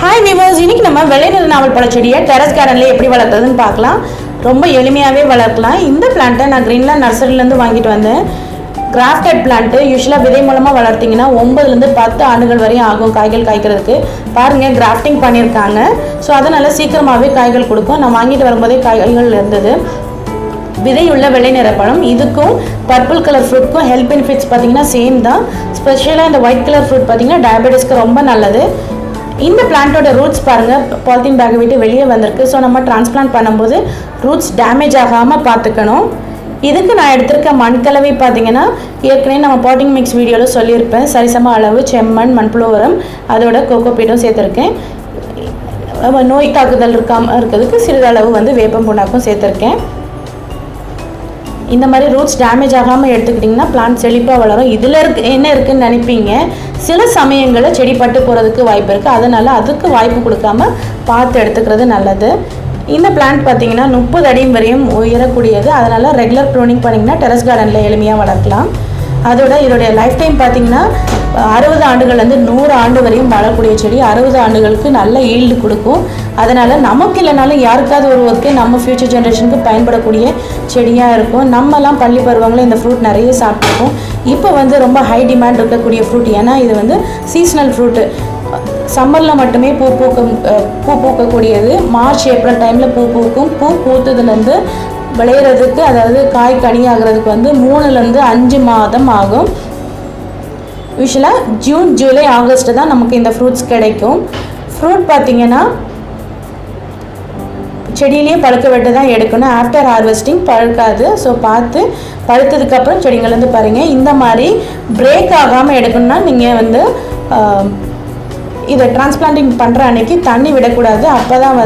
Hi viewers, இன்னைக்கு நம்ம வெள்ளைநிற நாவல் பழ செடியை டெரஸ் கார்டன்ல எப்படி வளர்க்குறதுன்னு பார்க்கலாம். ரொம்ப எளிமையாகவே வளர்க்கலாம். இந்த பிளான்ட்டை நான் கிரீன்லாண்ட் நர்சரிலேருந்து வாங்கிட்டு வந்தேன். கிராஃப்டட் பிளான்ட்டு யூஸ்வலாக விதை மூலமாக வளர்த்திங்கன்னா 9லேருந்து 10 ஆண்டுகள் வரையும் ஆகும் காய்கள் காய்க்கிறதுக்கு. பாருங்கள், கிராஃப்டிங் பண்ணியிருக்காங்க. ஸோ அதனால் சீக்கிரமாகவே காய்கள் கொடுக்கும். நான் வாங்கிட்டு வரும்போதே காய்கள் இருந்தது. விதையுள்ள வெள்ளை நிற பழம். இதுக்கும் பர்பிள் கலர் ஃப்ரூட்க்கும் ஹெல்த் பெனிஃபிட்ஸ் பார்த்தீங்கன்னா சேம் தான். ஸ்பெஷலாக இந்த ஒயிட் கலர் ஃப்ரூட் பார்த்தீங்கன்னா டயபெட்டிஸ்க்கு ரொம்ப நல்லது. இந்த பிளான்ட்டோட ரூட்ஸ் பாருங்கள், பாலித்தீன் பேக்கை விட்டு வெளியே வந்திருக்கு. ஸோ நம்ம டிரான்ஸ்பிளான்ட் பண்ணும்போது ரூட்ஸ் டேமேஜ் ஆகாமல் பார்த்துக்கணும். இதுக்கு நான் எடுத்திருக்க மண்கலவை பார்த்தீங்கன்னா ஏற்கனவே நம்ம பாட்டிங் மிக்ஸ் வீடியோவில் சொல்லியிருப்பேன். சரிசம அளவு செம்மண், மண்புழு உரம், அதோட கோகோபீட்டும் சேர்த்துருக்கேன். நோய் தாக்குதல் இருக்கிறதுக்கு சிறிதளவு வேப்பம் புண்ணாக்கும் சேர்த்துருக்கேன். இந்த மாதிரி ரூட்ஸ் டேமேஜ் ஆகாமல் எடுத்துக்கிட்டிங்கன்னா பிளான்ட் செழிப்பாக வளரும். இதில் என்ன இருக்குதுன்னு நினைப்பீங்க. சில சமயங்களில் செடி பட்டு போகிறதுக்கு வாய்ப்பு இருக்குது. அதனால் அதுக்கு வாய்ப்பு கொடுக்காம பார்த்து எடுத்துக்கிறது நல்லது. இந்த பிளான்ட் பார்த்தீங்கன்னா 30 அடி வரையும் உயரக்கூடியது. அதனால் ரெகுலர் ப்ரூனிங் பண்ணிங்கன்னா டெரஸ் கார்டனில் எளிமையாக வளர்க்கலாம். அதோட இதோடைய லைஃப் டைம் பார்த்தீங்கன்னா 60 ஆண்டுகள்லேருந்து 100 ஆண்டு வரையும் வாழக்கூடிய செடி. 60 ஆண்டுகளுக்கு நல்ல ஈல்டு கொடுக்கும். அதனால் நமக்கு இல்லைனாலும் யாருக்காவது ஒருவருக்கு நம்ம ஃப்யூச்சர் ஜென்ரேஷனுக்கு பயன்படக்கூடிய செடியாக இருக்கும். நம்மலாம் பள்ளி பருவங்களில் இந்த ஃப்ரூட் நிறைய சாப்பிட்ருக்கோம். இப்போ ரொம்ப ஹை டிமாண்ட் இருக்கக்கூடிய ஃப்ரூட். ஏன்னா இது சீசனல் ஃப்ரூட்டு. சம்மரில் மட்டுமே பூ பூக்கக்கூடியது. மார்ச் ஏப்ரல் டைமில் பூ பூக்கும். பூ பூத்ததுலேருந்து விளையிறதுக்கு, அதாவது காய் கனி ஆகிறதுக்கு 3லேருந்து 5 மாதம் ஆகும். யூஸ்வலாக ஜூன், ஜூலை, ஆகஸ்ட்டு தான் நமக்கு இந்த ஃப்ரூட்ஸ் கிடைக்கும். ஃப்ரூட் பார்த்திங்கன்னா செடியிலேயே பழுக்க விட்டு தான் எடுக்கணும். After harvesting பழுக்காது. ஸோ பார்த்து பழுத்ததுக்கப்புறம் செடிங்கள்லேருந்து பாருங்கள். இந்த மாதிரி பிரேக் ஆகாமல் எடுக்கணும்னா நீங்கள் இதை டிரான்ஸ்பிளான்டிங் பண்ணுற அன்றைக்கி தண்ணி விடக்கூடாது. அப்போ தான்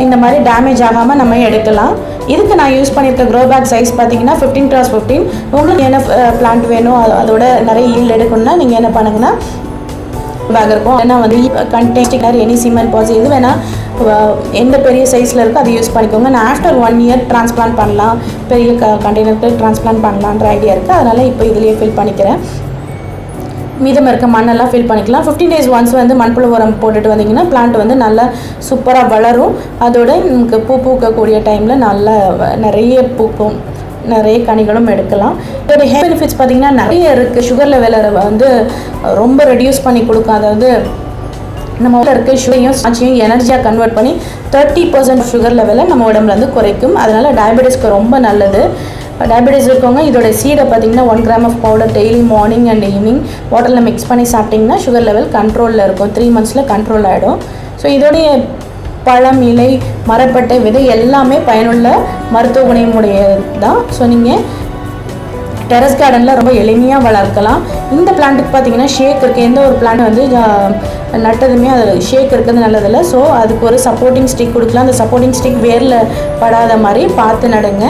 இந்த மாதிரி டேமேஜ் ஆகாமல் நம்ம எடுக்கலாம். இதுக்கு நான் யூஸ் பண்ணியிருக்க க்ரோ பேக் சைஸ் பார்த்தீங்கன்னா 15x15. உங்களுக்கு என்ன பிளான்ட் வேணும், அதோட நிறைய ஈல்டு எடுக்கணும்னா நீங்கள் என்ன பண்ணுங்கன்னா பேக் இருக்கும். ஏன்னா கண்டெய்னர், எனி சிமெண்ட் பாஸ் இது வேணால் எந்த பெரிய சைஸில் இருக்கோ அதை யூஸ் பண்ணிக்கோங்க. நான் ஆஃப்டர் 1 இயர் டிரான்ஸ்பிளான்ட் பண்ணலாம், பெரிய கண்டெய்னருக்கு டிரான்ஸ்பிளான்ட் பண்ணலான்ற ஐடியா இருக்குது. அதனால் இப்போ இதுலேயே ஃபில் பண்ணிக்கிறேன். மீதம் இருக்க மண்ணெல்லாம் ஃபில் பண்ணிக்கலாம். 15 days ஒன்ஸ் மண்புழு உரம் போட்டுட்டு வந்தீங்கன்னா பிளான்ட் நல்லா சூப்பராக வளரும். அதோட நமக்கு பூ பூக்கக்கூடிய டைமில் நல்லா நிறைய பூக்கும், நிறைய கனிகளும் எடுக்கலாம். இதோட ஹெல்த் பெனிஃபிட்ஸ் பார்த்திங்கன்னா நிறைய இருக்குது. சுகர் லெவலை ரொம்ப ரெடியூஸ் பண்ணி கொடுக்கும். அதாவது நம்ம இருக்க சுகரையும் சாச்சியும் எனர்ஜியாக கன்வெர்ட் பண்ணி 30% சுகர் லெவலை நம்ம உடம்புலேருந்து குறைக்கும். அதனால் டயபெட்டிஸ்க்கு ரொம்ப நல்லது. டயபெட்டிஸ் இருக்கவங்க இதோட சீடை பார்த்தீங்கன்னா 1 gram of powder daily morning and evening வாட்டரில் மிக்ஸ் பண்ணி சாப்பிட்டிங்கன்னா சுகர் லெவல் கண்ட்ரோலில் இருக்கும். 3 months கண்ட்ரோல் ஆகிடும். ஸோ இதோடைய பழம், இலை, மரப்பட்டை, விதை எல்லாமே பயனுள்ள மருத்துவ குணமுடையது தான். ஸோ நீங்கள் டெரஸ் கார்டனில் ரொம்ப எளிமையாக வளர்க்கலாம். இந்த பிளான்ட்டுக்கு பார்த்தீங்கன்னா ஷேக் இருக்குது. எந்த ஒரு பிளான்ட் நட்டதுமே அதில் ஷேக் இருக்கிறது நல்லதில்லை. ஸோ அதுக்கு ஒரு சப்போர்ட்டிங் ஸ்டிக் கொடுக்கலாம். அந்த சப்போர்ட்டிங் ஸ்டிக் வேரில் படாத மாதிரி பார்த்து நடுங்க.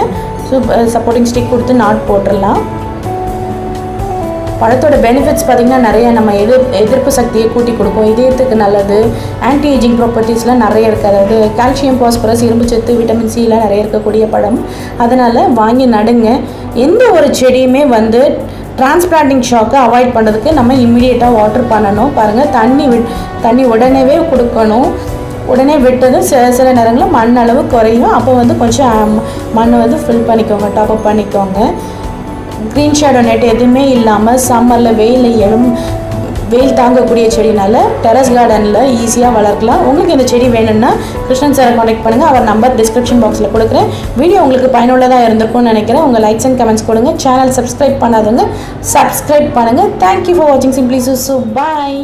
ஸோ சப்போர்ட்டிங் ஸ்டிக் கொடுத்து நாட் போட்டுடலாம். பழத்தோட பெனிஃபிட்ஸ் பார்த்திங்கன்னா நிறைய. நம்ம எதிர்ப்பு சக்தியை கூட்டி கொடுக்கும், இதயத்துக்கு நல்லது, ஆன்டி ஏஜிங் ப்ராப்பர்ட்டிஸ்லாம் நிறைய இருக்குது. அதாவது கால்சியம், பாஸ்பரஸ், இரும்பு சத்து, விட்டமின் சிலாம் நிறைய இருக்கக்கூடிய பழம். அதனால் வாங்கி நடுங்க. எந்த ஒரு செடியுமே டிரான்ஸ்பிளான்டிங் ஷாக்கை அவாய்ட் பண்ணுறதுக்கு நம்ம இம்மிடியேட்டாக வாட்டர் பண்ணணும். பாருங்கள், தண்ணி உடனேவே கொடுக்கணும். உடனே விட்டதும் சில நேரங்களில் மண் அளவு குறையும். அப்போ கொஞ்சம் மண் ஃபில் பண்ணிக்கோங்க, டாப்அப் பண்ணிக்கோங்க. க்ரீன் ஷேடோ நெட் எதுவுமே இல்லாமல் சம்மரில் வெயில் தாங்கக்கூடிய செடினால டெரஸ் கார்டனில் ஈஸியாக வளர்க்கலாம். உங்களுக்கு இந்த செடி வேணும்னா கிருஷ்ணன் சாரை கான்டெக்ட் பண்ணுங்கள். அவர் நம்பர் டிஸ்கிரிப்ஷன் பாக்ஸில் கொடுக்குறேன். வீடியோ உங்களுக்கு பயனுள்ளதாக இருந்திருக்கும்னு நினைக்கிறேன். உங்கள் லைக்ஸ் அண்ட் கமெண்ட்ஸ் கொடுங்க. சேனல் சப்ஸ்கிரைப் பண்ணாதவங்க சப்ஸ்கிரைப் பண்ணுங்கள். தேங்க்யூ ஃபார் வாட்சிங். சிம்பிளிசுசு. பாய்.